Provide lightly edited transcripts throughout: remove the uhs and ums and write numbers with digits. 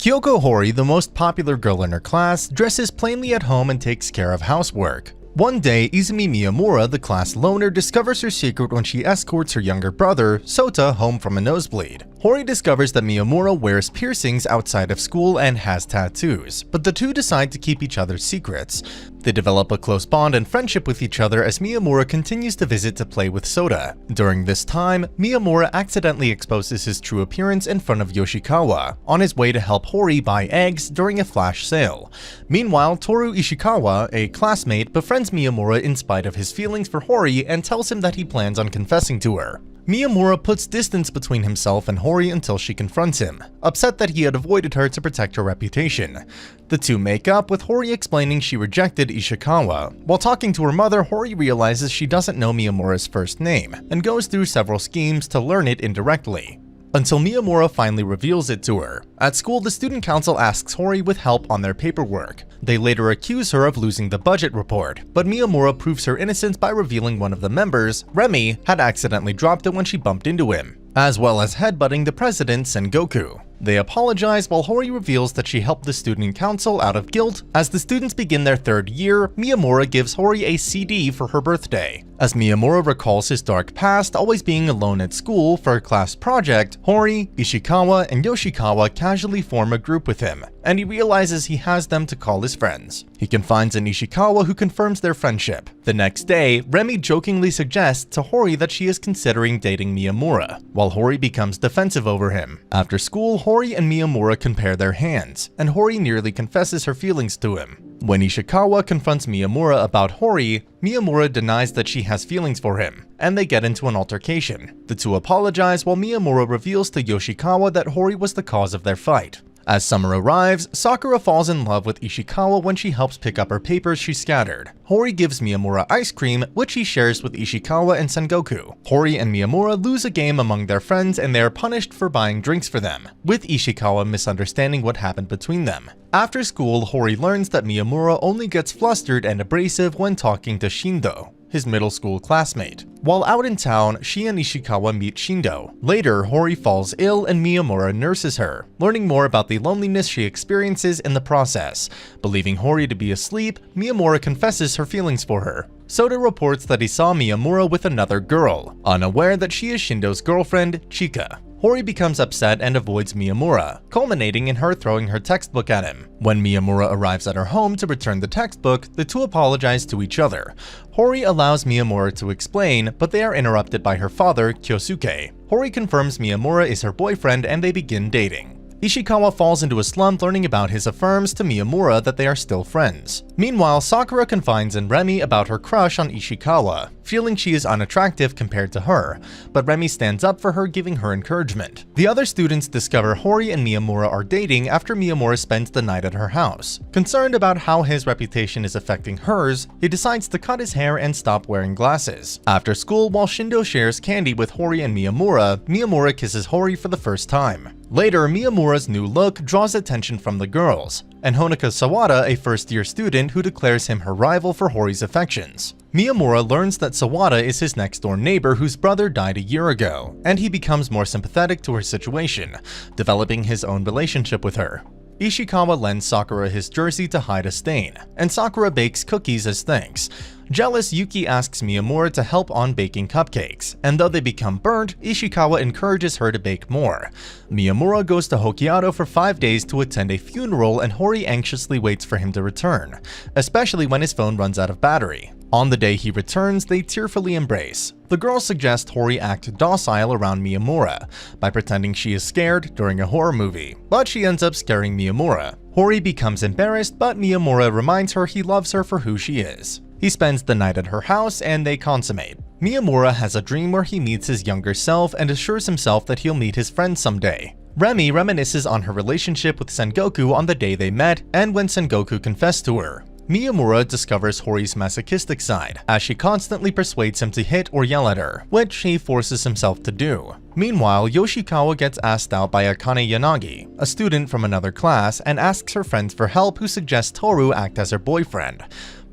Kyoko Hori, the most popular girl in her class, dresses plainly at home and takes care of housework. One day, Izumi Miyamura, the class loner, discovers her secret when she escorts her younger brother, Sota, home from a nosebleed. Hori discovers that Miyamura wears piercings outside of school and has tattoos, but the two decide to keep each other's secrets. They develop a close bond and friendship with each other as Miyamura continues to visit to play with Sota. During this time, Miyamura accidentally exposes his true appearance in front of Yoshikawa, on his way to help Hori buy eggs during a flash sale. Meanwhile, Toru Ishikawa, a classmate, befriends Miyamura in spite of his feelings for Hori and tells him that he plans on confessing to her. Miyamura puts distance between himself and Hori until she confronts him, upset that he had avoided her to protect her reputation. The two make up, with Hori explaining she rejected Ishikawa. While talking to her mother, Hori realizes she doesn't know Miyamura's first name, and goes through several schemes to learn it indirectly, until Miyamura finally reveals it to her. At school, the student council asks Hori with help on their paperwork. They later accuse her of losing the budget report, but Miyamura proves her innocence by revealing one of the members, Remy, had accidentally dropped it when she bumped into him, as well as headbutting the president, Sengoku. They apologize while Hori reveals that she helped the student council out of guilt. As the students begin their third year, Miyamura gives Hori a CD for her birthday. As Miyamura recalls his dark past, always being alone at school for a class project, Hori, Ishikawa, and Yoshikawa casually form a group with him, and he realizes he has them to call his friends. He confides in Ishikawa, who confirms their friendship. The next day, Remy jokingly suggests to Hori that she is considering dating Miyamura, while Hori becomes defensive over him. After school, Hori and Miyamura compare their hands, and Hori nearly confesses her feelings to him. When Ishikawa confronts Miyamura about Hori, Miyamura denies that she has feelings for him, and they get into an altercation. The two apologize while Miyamura reveals to Yoshikawa that Hori was the cause of their fight. As summer arrives, Sakura falls in love with Ishikawa when she helps pick up her papers she scattered. Hori gives Miyamura ice cream, which he shares with Ishikawa and Sengoku. Hori and Miyamura lose a game among their friends and they are punished for buying drinks for them, with Ishikawa misunderstanding what happened between them. After school, Hori learns that Miyamura only gets flustered and abrasive when talking to Shindo, his middle school classmate. While out in town, she and Ishikawa meet Shindo. Later, Hori falls ill and Miyamura nurses her, learning more about the loneliness she experiences in the process. Believing Hori to be asleep, Miyamura confesses her feelings for her. Sota reports that he saw Miyamura with another girl, unaware that she is Shindo's girlfriend, Chika. Hori becomes upset and avoids Miyamura, culminating in her throwing her textbook at him. When Miyamura arrives at her home to return the textbook, the two apologize to each other. Hori allows Miyamura to explain, but they are interrupted by her father, Kyosuke. Hori confirms Miyamura is her boyfriend and they begin dating. Ishikawa falls into a slump learning about his affirms to Miyamura that they are still friends. Meanwhile, Sakura confides in Remy about her crush on Ishikawa, feeling she is unattractive compared to her, but Remy stands up for her, giving her encouragement. The other students discover Hori and Miyamura are dating after Miyamura spends the night at her house. Concerned about how his reputation is affecting hers, he decides to cut his hair and stop wearing glasses. After school, while Shindo shares candy with Hori and Miyamura, Miyamura kisses Hori for the first time. Later, Miyamura's new look draws attention from the girls, and Honoka Sawada, a first-year student who declares him her rival for Hori's affections. Miyamura learns that Sawada is his next-door neighbor whose brother died a year ago, and he becomes more sympathetic to her situation, developing his own relationship with her. Ishikawa lends Sakura his jersey to hide a stain, and Sakura bakes cookies as thanks. Jealous, Yuki asks Miyamura to help on baking cupcakes, and though they become burnt, Ishikawa encourages her to bake more. Miyamura goes to Hokkaido for 5 days to attend a funeral, and Hori anxiously waits for him to return, especially when his phone runs out of battery. On the day he returns, they tearfully embrace. The girls suggest Hori act docile around Miyamura by pretending she is scared during a horror movie, but she ends up scaring Miyamura. Hori becomes embarrassed, but Miyamura reminds her he loves her for who she is. He spends the night at her house and they consummate. Miyamura has a dream where he meets his younger self and assures himself that he'll meet his friends someday. Remy reminisces on her relationship with Sengoku on the day they met and when Sengoku confessed to her. Miyamura discovers Hori's masochistic side, as she constantly persuades him to hit or yell at her, which he forces himself to do. Meanwhile, Yoshikawa gets asked out by Akane Yanagi, a student from another class, and asks her friends for help, who suggest Toru act as her boyfriend.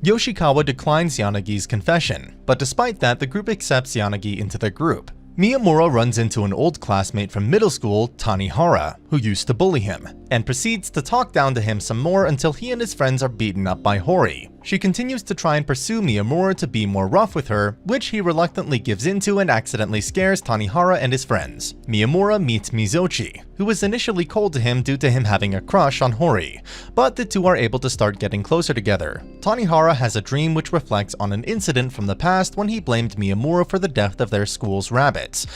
Yoshikawa declines Yanagi's confession, but despite that, the group accepts Yanagi into their group. Miyamura runs into an old classmate from middle school, Tanihara, who used to bully him. and proceeds to talk down to him some more until he and his friends are beaten up by Hori. She continues to try and pursue Miyamura to be more rough with her, which he reluctantly gives into and accidentally scares Tanihara and his friends. Miyamura meets Mizochi, who was initially cold to him due to him having a crush on Hori, but the two are able to start getting closer together. Tanihara has a dream which reflects on an incident from the past when he blamed Miyamura for the death of their school's rabbits.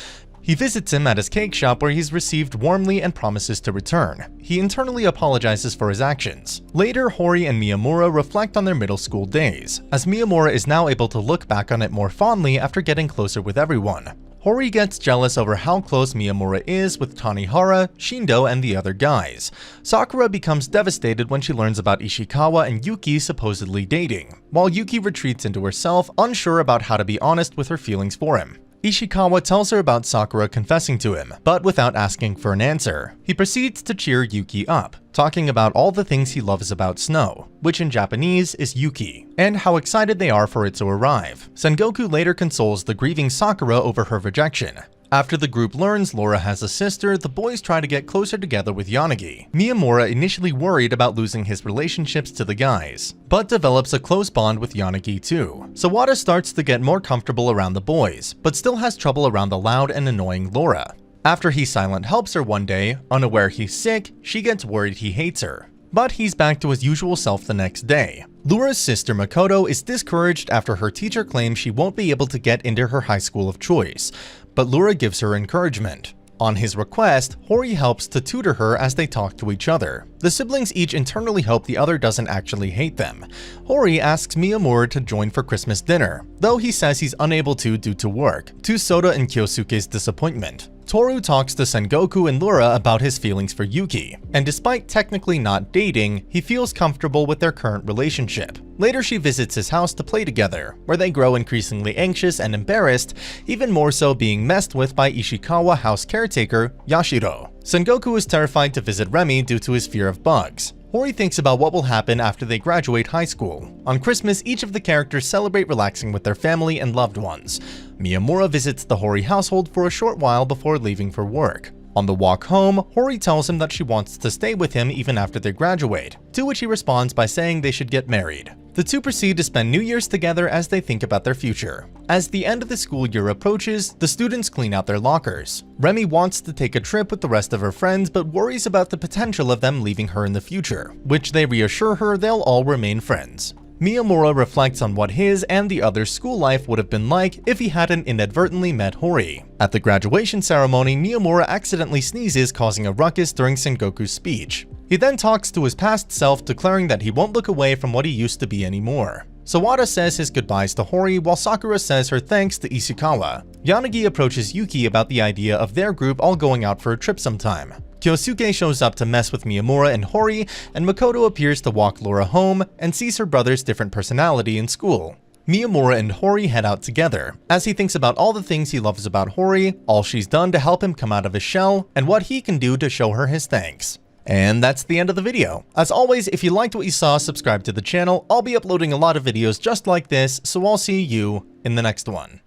He visits him at his cake shop where he's received warmly and promises to return. He internally apologizes for his actions. Later, Hori and Miyamura reflect on their middle school days, as Miyamura is now able to look back on it more fondly after getting closer with everyone. Hori gets jealous over how close Miyamura is with Tanihara, Shindo, and the other guys. Sakura becomes devastated when she learns about Ishikawa and Yuki supposedly dating, while Yuki retreats into herself, unsure about how to be honest with her feelings for him. Ishikawa tells her about Sakura confessing to him, but without asking for an answer. He proceeds to cheer Yuki up, talking about all the things he loves about snow, which in Japanese is Yuki, and how excited they are for it to arrive. Sengoku later consoles the grieving Sakura over her rejection. After the group learns Laura has a sister, the boys try to get closer together with Yanagi. Miyamura initially worried about losing his relationships to the guys, but develops a close bond with Yanagi too. Sawada starts to get more comfortable around the boys, but still has trouble around the loud and annoying Laura. After he silent helps her one day, unaware he's sick, she gets worried he hates her. But he's back to his usual self the next day. Laura's sister Makoto is discouraged after her teacher claims she won't be able to get into her high school of choice, but Laura gives her encouragement. On his request, Hori helps to tutor her as they talk to each other. The siblings each internally hope the other doesn't actually hate them. Hori asks Miyamura to join for Christmas dinner, though he says he's unable to due to work, to Sota and Kyosuke's disappointment. Toru talks to Sengoku and Laura about his feelings for Yuki, and despite technically not dating, he feels comfortable with their current relationship. Later she visits his house to play together, where they grow increasingly anxious and embarrassed, even more so being messed with by Ishikawa house caretaker Yashiro. Sengoku is terrified to visit Remi due to his fear of bugs. Hori thinks about what will happen after they graduate high school. On Christmas, each of the characters celebrate relaxing with their family and loved ones. Miyamura visits the Hori household for a short while before leaving for work. On the walk home, Hori tells him that she wants to stay with him even after they graduate, to which he responds by saying they should get married. The two proceed to spend New Year's together as they think about their future. As the end of the school year approaches, the students clean out their lockers. Remi wants to take a trip with the rest of her friends but worries about the potential of them leaving her in the future, which they reassure her they'll all remain friends. Miyamura reflects on what his and the others' school life would have been like if he hadn't inadvertently met Hori. At the graduation ceremony, Miyamura accidentally sneezes, causing a ruckus during Sengoku's speech. He then talks to his past self, declaring that he won't look away from what he used to be anymore. Sawada says his goodbyes to Hori, while Sakura says her thanks to Ishikawa. Yanagi approaches Yuki about the idea of their group all going out for a trip sometime. Kyosuke shows up to mess with Miyamura and Hori, and Makoto appears to walk Laura home and sees her brother's different personality in school. Miyamura and Hori head out together, as he thinks about all the things he loves about Hori, all she's done to help him come out of his shell, and what he can do to show her his thanks. And that's the end of the video. As always, if you liked what you saw, subscribe to the channel. I'll be uploading a lot of videos just like this, so I'll see you in the next one.